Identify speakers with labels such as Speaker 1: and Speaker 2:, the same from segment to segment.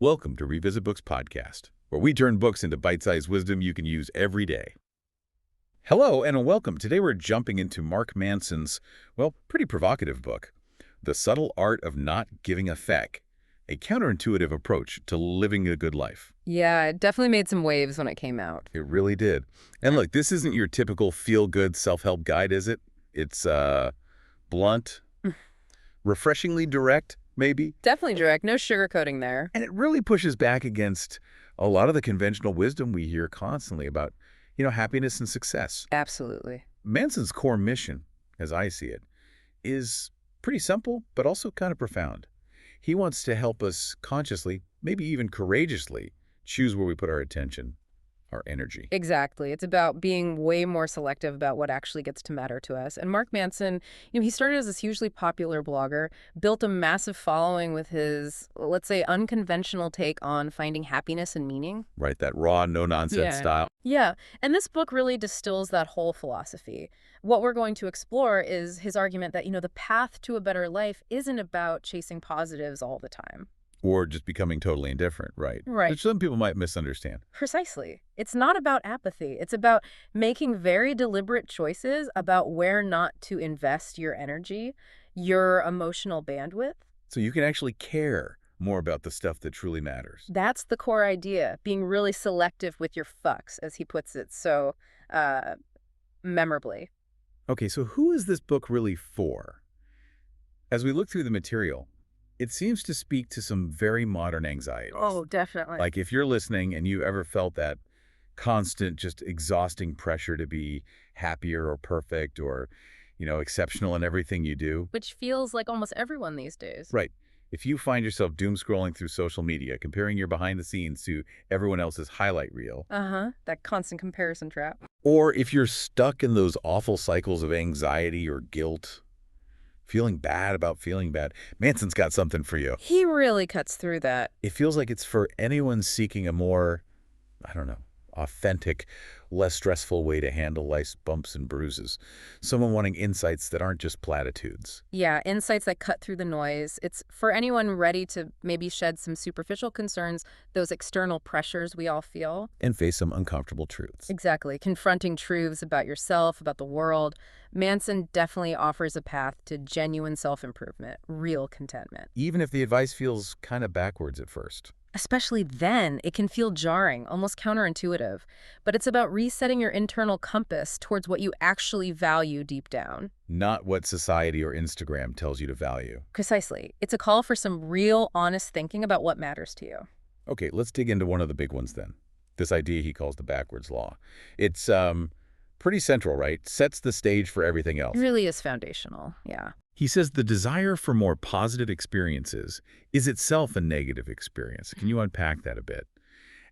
Speaker 1: Welcome to Revisit Books Podcast, where we turn books into bite-sized wisdom you can use every day. Hello and welcome. Today we're jumping into Mark Manson's, pretty provocative book, The Subtle Art of Not Giving a Feck, a counterintuitive approach to living a good life.
Speaker 2: Yeah, it definitely made some waves when it came out.
Speaker 1: It really did. And look, this isn't your typical feel-good self-help guide, is it? It's blunt, refreshingly direct, maybe.
Speaker 2: Definitely direct, no sugarcoating there.
Speaker 1: And it really pushes back against a lot of the conventional wisdom we hear constantly about, happiness and success.
Speaker 2: Absolutely.
Speaker 1: Manson's core mission, as I see it, is pretty simple, but also kind of profound. He wants to help us consciously, maybe even courageously, choose where we put our attention, our energy.
Speaker 2: Exactly. It's about being way more selective about what actually gets to matter to us. And Mark Manson, he started as this hugely popular blogger, built a massive following with his, let's say, unconventional take on finding happiness and meaning.
Speaker 1: Right, that raw, no-nonsense style.
Speaker 2: Yeah, and this book really distills that whole philosophy. What we're going to explore is his argument that, the path to a better life isn't about chasing positives all the time.
Speaker 1: Or just becoming totally indifferent, right?
Speaker 2: Right.
Speaker 1: Which some people might misunderstand.
Speaker 2: Precisely. It's not about apathy. It's about making very deliberate choices about where not to invest your energy, your emotional bandwidth.
Speaker 1: So you can actually care more about the stuff that truly matters.
Speaker 2: That's the core idea, being really selective with your fucks, as he puts it so memorably.
Speaker 1: Okay, so who is this book really for? As we look through the material, it seems to speak to some very modern anxieties.
Speaker 2: Oh, definitely.
Speaker 1: Like if you're listening and you ever felt that constant, just exhausting pressure to be happier or perfect or, exceptional in everything you do.
Speaker 2: Which feels like almost everyone these days.
Speaker 1: Right. If you find yourself doom scrolling through social media, comparing your behind the scenes to everyone else's highlight reel.
Speaker 2: That constant comparison trap.
Speaker 1: Or if you're stuck in those awful cycles of anxiety or guilt, feeling bad about feeling bad, Manson's got something for you.
Speaker 2: He really cuts through that.
Speaker 1: It feels like it's for anyone seeking a more, authentic, less stressful way to handle life's bumps and bruises. Someone wanting insights that aren't just platitudes.
Speaker 2: Yeah, insights that cut through the noise. It's for anyone ready to maybe shed some superficial concerns, those external pressures we all feel.
Speaker 1: And face some uncomfortable truths.
Speaker 2: Exactly. Confronting truths about yourself, about the world. Manson definitely offers a path to genuine self-improvement, real contentment.
Speaker 1: Even if the advice feels kind of backwards at first.
Speaker 2: Especially then, it can feel jarring, almost counterintuitive. But it's about resetting your internal compass towards what you actually value deep down.
Speaker 1: Not what society or Instagram tells you to value.
Speaker 2: Precisely. It's a call for some real, honest thinking about what matters to you.
Speaker 1: Okay, let's dig into one of the big ones then. This idea he calls the backwards law. It's pretty central, right? Sets the stage for everything else.
Speaker 2: It really is foundational, yeah.
Speaker 1: He says the desire for more positive experiences is itself a negative experience. Can you unpack that a bit?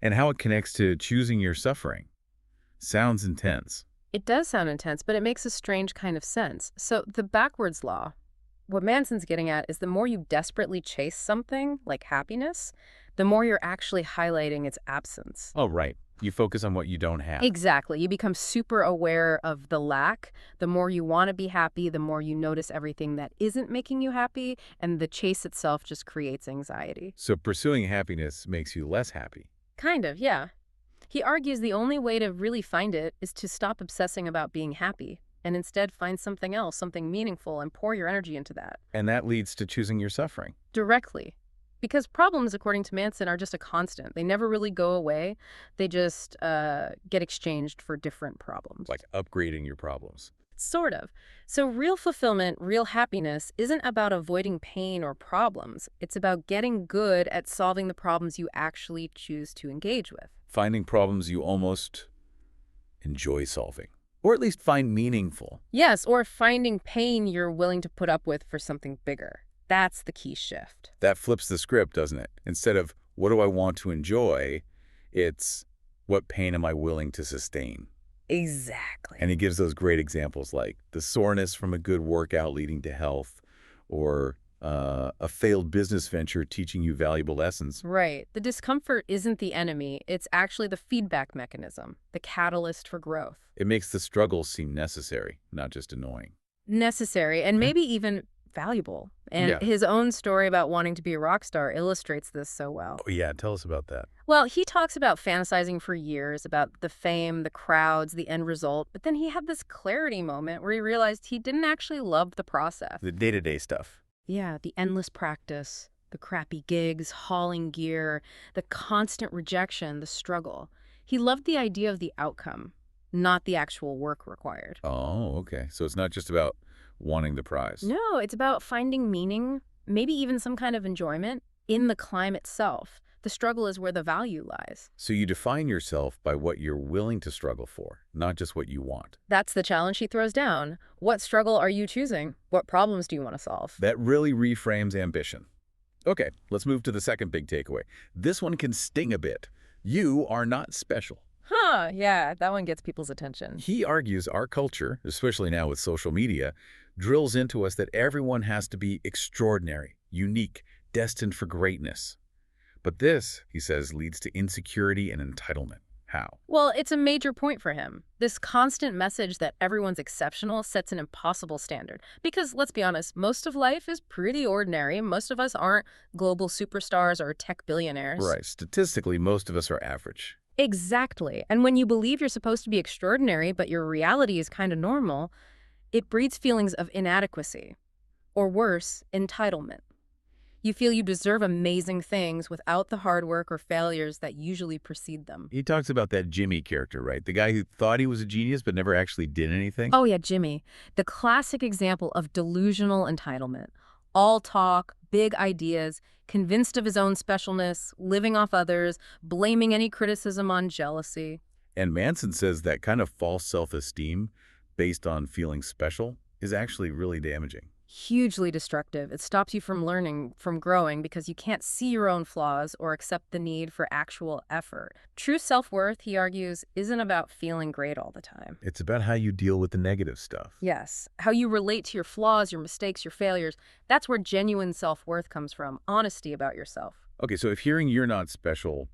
Speaker 1: And how it connects to choosing your suffering. Sounds intense.
Speaker 2: It does sound intense, but it makes a strange kind of sense. So the backwards law, what Manson's getting at is the more you desperately chase something, like happiness, the more you're actually highlighting its absence.
Speaker 1: Oh, right. You focus on what you don't have.
Speaker 2: Exactly. You become super aware of the lack. The more you want to be happy, the more you notice everything that isn't making you happy, and the chase itself just creates anxiety.
Speaker 1: So pursuing happiness makes you less happy.
Speaker 2: Kind of, yeah. He argues the only way to really find it is to stop obsessing about being happy and instead find something else, something meaningful, and pour your energy into that.
Speaker 1: And that leads to choosing your suffering.
Speaker 2: Directly. Because problems, according to Manson, are just a constant. They never really go away. They just get exchanged for different problems.
Speaker 1: Like upgrading your problems.
Speaker 2: Sort of. So real fulfillment, real happiness isn't about avoiding pain or problems. It's about getting good at solving the problems you actually choose to engage with.
Speaker 1: Finding problems you almost enjoy solving. Or at least find meaningful.
Speaker 2: Yes, or finding pain you're willing to put up with for something bigger. That's the key shift.
Speaker 1: That flips the script, doesn't it? Instead of, what do I want to enjoy, it's, what pain am I willing to sustain?
Speaker 2: Exactly.
Speaker 1: And he gives those great examples like the soreness from a good workout leading to health, or a failed business venture teaching you valuable lessons.
Speaker 2: Right. The discomfort isn't the enemy. It's actually the feedback mechanism, the catalyst for growth.
Speaker 1: It makes the struggle seem necessary, not just annoying.
Speaker 2: Necessary, and maybe even valuable. And
Speaker 1: Yeah.
Speaker 2: his own story about wanting to be a rock star illustrates this so well.
Speaker 1: Oh, yeah. Tell us about that.
Speaker 2: Well, he talks about fantasizing for years about the fame, the crowds, the end result, but then he had this clarity moment where he realized he didn't actually love the process.
Speaker 1: The day-to-day stuff.
Speaker 2: Yeah, the endless practice, the crappy gigs, hauling gear, the constant rejection, the struggle. He loved the idea of the outcome, not the actual work required.
Speaker 1: Oh, okay. So it's not just about wanting the prize.
Speaker 2: No, it's about finding meaning, maybe even some kind of enjoyment, in the climb itself. The struggle is where the value lies.
Speaker 1: So you define yourself by what you're willing to struggle for, not just what you want.
Speaker 2: That's the challenge he throws down. What struggle are you choosing? What problems do you want to solve?
Speaker 1: That really reframes ambition. Okay, let's move to the second big takeaway. This one can sting a bit. You are not special.
Speaker 2: Huh, yeah, that one gets people's attention.
Speaker 1: He argues our culture, especially now with social media, drills into us that everyone has to be extraordinary, unique, destined for greatness. But this, he says, leads to insecurity and entitlement. How?
Speaker 2: Well, it's a major point for him. This constant message that everyone's exceptional sets an impossible standard. Because, let's be honest, most of life is pretty ordinary. Most of us aren't global superstars or tech billionaires.
Speaker 1: Right. Statistically, most of us are average.
Speaker 2: Exactly. And when you believe you're supposed to be extraordinary, but your reality is kind of normal, it breeds feelings of inadequacy. Or worse, entitlement. You feel you deserve amazing things without the hard work or failures that usually precede them.
Speaker 1: He talks about that Jimmy character, right? The guy who thought he was a genius but never actually did anything.
Speaker 2: Oh yeah, Jimmy. The classic example of delusional entitlement. All talk, big ideas, convinced of his own specialness, living off others, blaming any criticism on jealousy.
Speaker 1: And Manson says that kind of false self-esteem based on feeling special is actually really damaging.
Speaker 2: Hugely destructive. It stops you from learning, from growing, because you can't see your own flaws or accept the need for actual effort. True self-worth, he argues, isn't about feeling great all the time.
Speaker 1: It's about how you deal with the negative stuff.
Speaker 2: Yes. How you relate to your flaws, your mistakes, your failures. That's where genuine self-worth comes from. Honesty about yourself.
Speaker 1: Okay, so if hearing you're not special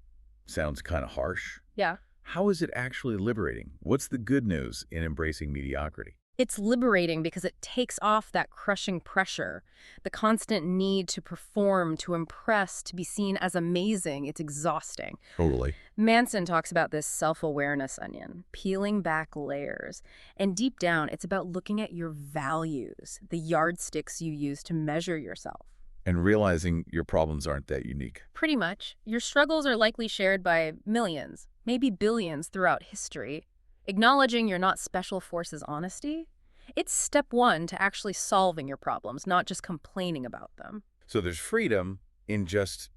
Speaker 1: sounds kind of harsh,
Speaker 2: Yeah.
Speaker 1: how is it actually liberating? What's the good news in embracing mediocrity?
Speaker 2: It's liberating because it takes off that crushing pressure, the constant need to perform, to impress, to be seen as amazing. It's exhausting.
Speaker 1: Totally.
Speaker 2: Manson talks about this self-awareness onion, peeling back layers. And deep down, it's about looking at your values, the yardsticks you use to measure yourself.
Speaker 1: And realizing your problems aren't that unique.
Speaker 2: Pretty much. Your struggles are likely shared by millions, maybe billions throughout history. Acknowledging you're not special forces honesty, it's step one to actually solving your problems, not just complaining about them.
Speaker 1: So there's freedom in just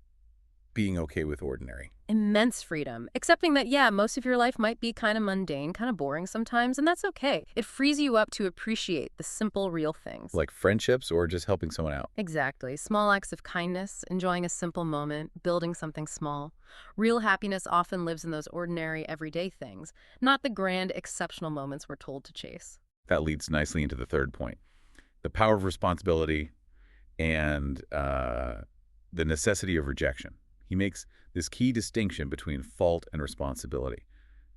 Speaker 1: being okay with ordinary.
Speaker 2: Immense freedom. Accepting that, yeah, most of your life might be kind of mundane, kind of boring sometimes, and that's okay. It frees you up to appreciate the simple, real things.
Speaker 1: Like friendships or just helping someone out.
Speaker 2: Exactly. Small acts of kindness, enjoying a simple moment, building something small. Real happiness often lives in those ordinary, everyday things, not the grand, exceptional moments we're told to chase.
Speaker 1: That leads nicely into the third point. The power of responsibility and the necessity of rejection. He makes this key distinction between fault and responsibility.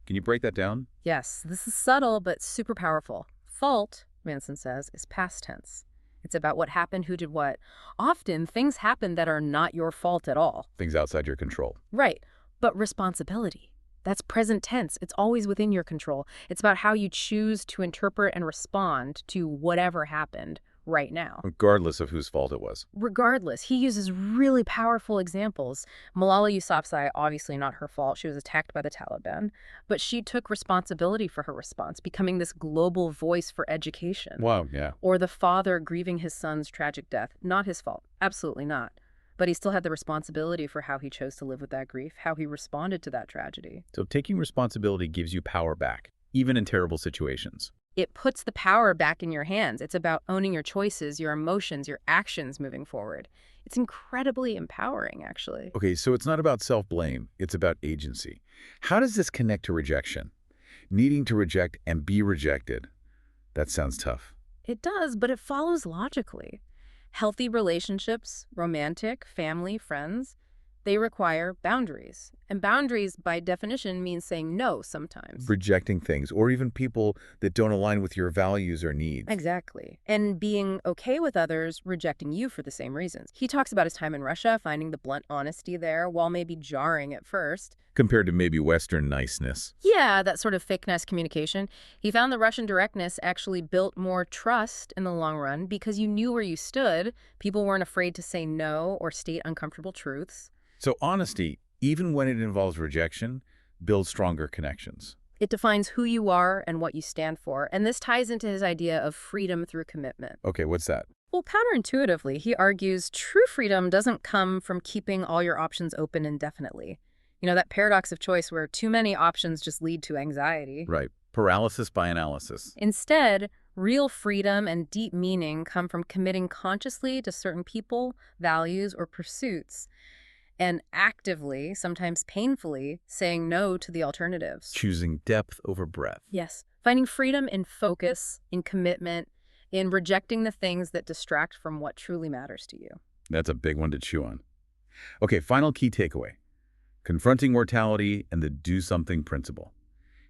Speaker 1: Can you break that down?
Speaker 2: Yes, this is subtle but super powerful. Fault, Manson says, is past tense. It's about what happened, who did what. Often, things happen that are not your fault at all.
Speaker 1: Things outside your control.
Speaker 2: Right, but responsibility. That's present tense. It's always within your control. It's about how you choose to interpret and respond to whatever happened right now.
Speaker 1: Regardless of whose fault it was.
Speaker 2: Regardless, he uses really powerful examples. Malala Yousafzai, obviously not her fault. She was attacked by the Taliban. But she took responsibility for her response, becoming this global voice for education.
Speaker 1: Wow, yeah.
Speaker 2: Or the father grieving his son's tragic death. Not his fault. Absolutely not. But he still had the responsibility for how he chose to live with that grief, how he responded to that tragedy.
Speaker 1: So taking responsibility gives you power back, even in terrible situations.
Speaker 2: It puts the power back in your hands. It's about owning your choices, your emotions, your actions moving forward. It's incredibly empowering, actually.
Speaker 1: Okay, so it's not about self-blame. It's about agency. How does this connect to rejection? Needing to reject and be rejected. That sounds tough.
Speaker 2: It does, but it follows logically. Healthy relationships, romantic, family, friends, They require boundaries. And boundaries, by definition, means saying no sometimes.
Speaker 1: Rejecting things, or even people that don't align with your values or needs.
Speaker 2: Exactly. And being okay with others rejecting you for the same reasons. He talks about his time in Russia, finding the blunt honesty there, while maybe jarring at first.
Speaker 1: Compared to maybe Western niceness.
Speaker 2: Yeah, that sort of fake nice communication. He found the Russian directness actually built more trust in the long run because you knew where you stood. People weren't afraid to say no or state uncomfortable truths.
Speaker 1: So honesty, even when it involves rejection, builds stronger connections.
Speaker 2: It defines who you are and what you stand for, and this ties into his idea of freedom through commitment.
Speaker 1: Okay, what's that?
Speaker 2: Well, counterintuitively, he argues true freedom doesn't come from keeping all your options open indefinitely. You know, that paradox of choice where too many options just lead to anxiety.
Speaker 1: Right. Paralysis by analysis.
Speaker 2: Instead, real freedom and deep meaning come from committing consciously to certain people, values, or pursuits, and actively, sometimes painfully, saying no to the alternatives.
Speaker 1: Choosing depth over breadth.
Speaker 2: Yes. Finding freedom in focus, in commitment, in rejecting the things that distract from what truly matters to you.
Speaker 1: That's a big one to chew on. Okay, final key takeaway. Confronting mortality and the do something principle.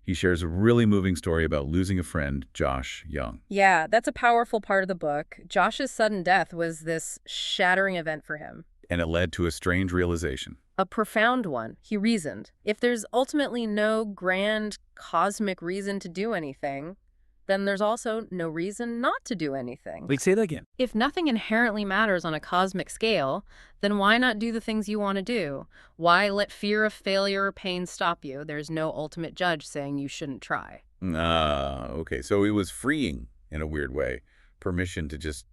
Speaker 1: He shares a really moving story about losing a friend, Josh Young.
Speaker 2: Yeah, that's a powerful part of the book. Josh's sudden death was this shattering event for him.
Speaker 1: And it led to a strange realization.
Speaker 2: A profound one. He reasoned, if there's ultimately no grand cosmic reason to do anything, then there's also no reason not to do anything.
Speaker 1: Wait, say that again.
Speaker 2: If nothing inherently matters on a cosmic scale, then why not do the things you want to do? Why let fear of failure or pain stop you? There's no ultimate judge saying you shouldn't try.
Speaker 1: Okay. So it was freeing in a weird way. Permission to just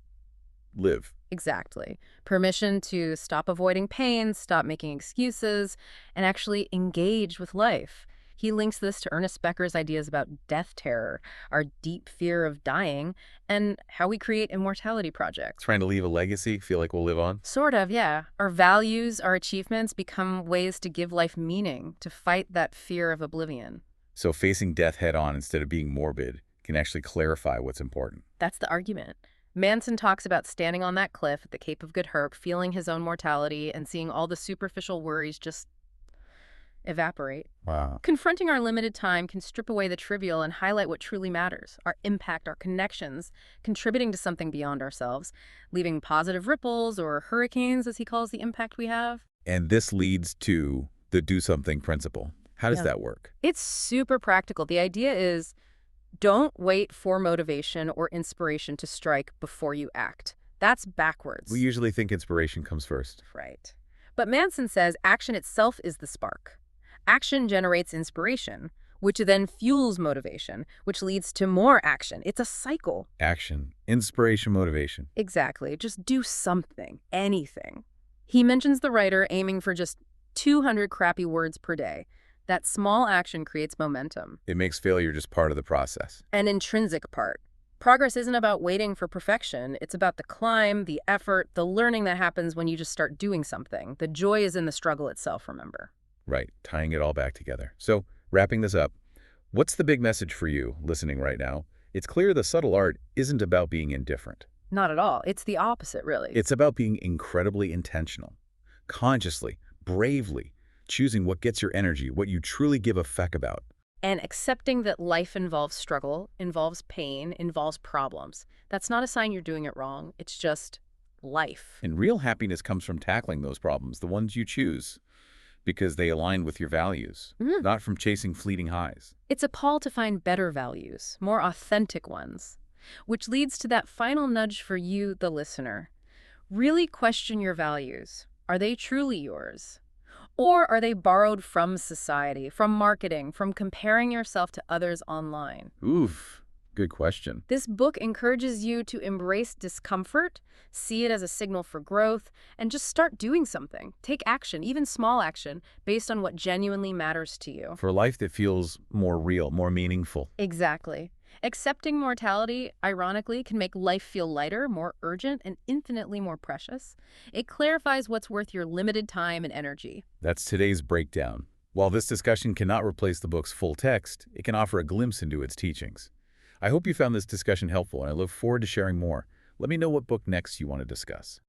Speaker 1: live.
Speaker 2: Exactly. Permission to stop avoiding pain, stop making excuses, and actually engage with life. He links this to Ernest Becker's ideas about death terror, our deep fear of dying, and how we create immortality projects.
Speaker 1: Trying to leave a legacy, feel like we'll live on?
Speaker 2: Sort of, yeah. Our values, our achievements become ways to give life meaning, to fight that fear of oblivion.
Speaker 1: So facing death head on instead of being morbid can actually clarify what's important.
Speaker 2: That's the argument. Manson talks about standing on that cliff at the Cape of Good Hope, feeling his own mortality and seeing all the superficial worries just evaporate.
Speaker 1: Wow.
Speaker 2: Confronting our limited time can strip away the trivial and highlight what truly matters, our impact, our connections, contributing to something beyond ourselves, leaving positive ripples or hurricanes, as he calls the impact we have.
Speaker 1: And this leads to the do something principle. How does that work?
Speaker 2: It's super practical. The idea is don't wait for motivation or inspiration to strike before you act. That's backwards.
Speaker 1: We usually think inspiration comes first.
Speaker 2: Right. But Manson says action itself is the spark. Action generates inspiration, which then fuels motivation, which leads to more action. It's a cycle.
Speaker 1: Action, inspiration, motivation.
Speaker 2: Exactly. Just do something, anything. He mentions the writer aiming for just 200 crappy words per day. That small action creates momentum.
Speaker 1: It makes failure just part of the process.
Speaker 2: An intrinsic part. Progress isn't about waiting for perfection. It's about the climb, the effort, the learning that happens when you just start doing something. The joy is in the struggle itself, remember?
Speaker 1: Right, tying it all back together. So, wrapping this up, what's the big message for you listening right now? It's clear the subtle art isn't about being indifferent.
Speaker 2: Not at all. It's the opposite, really.
Speaker 1: It's about being incredibly intentional, consciously, bravely, choosing what gets your energy, what you truly give a feck about.
Speaker 2: And accepting that life involves struggle, involves pain, involves problems. That's not a sign you're doing it wrong. It's just life.
Speaker 1: And real happiness comes from tackling those problems, the ones you choose, because they align with your values, not from chasing fleeting highs.
Speaker 2: It's a call to find better values, more authentic ones, which leads to that final nudge for you, the listener. Really question your values. Are they truly yours? Or are they borrowed from society, from marketing, from comparing yourself to others online?
Speaker 1: Oof, good question.
Speaker 2: This book encourages you to embrace discomfort, see it as a signal for growth, and just start doing something. Take action, even small action, based on what genuinely matters to you.
Speaker 1: For a life that feels more real, more meaningful.
Speaker 2: Exactly. Accepting mortality, ironically, can make life feel lighter, more urgent, and infinitely more precious. It clarifies what's worth your limited time and energy.
Speaker 1: That's today's breakdown. While this discussion cannot replace the book's full text, it can offer a glimpse into its teachings. I hope you found this discussion helpful, and I look forward to sharing more. Let me know what book next you want to discuss.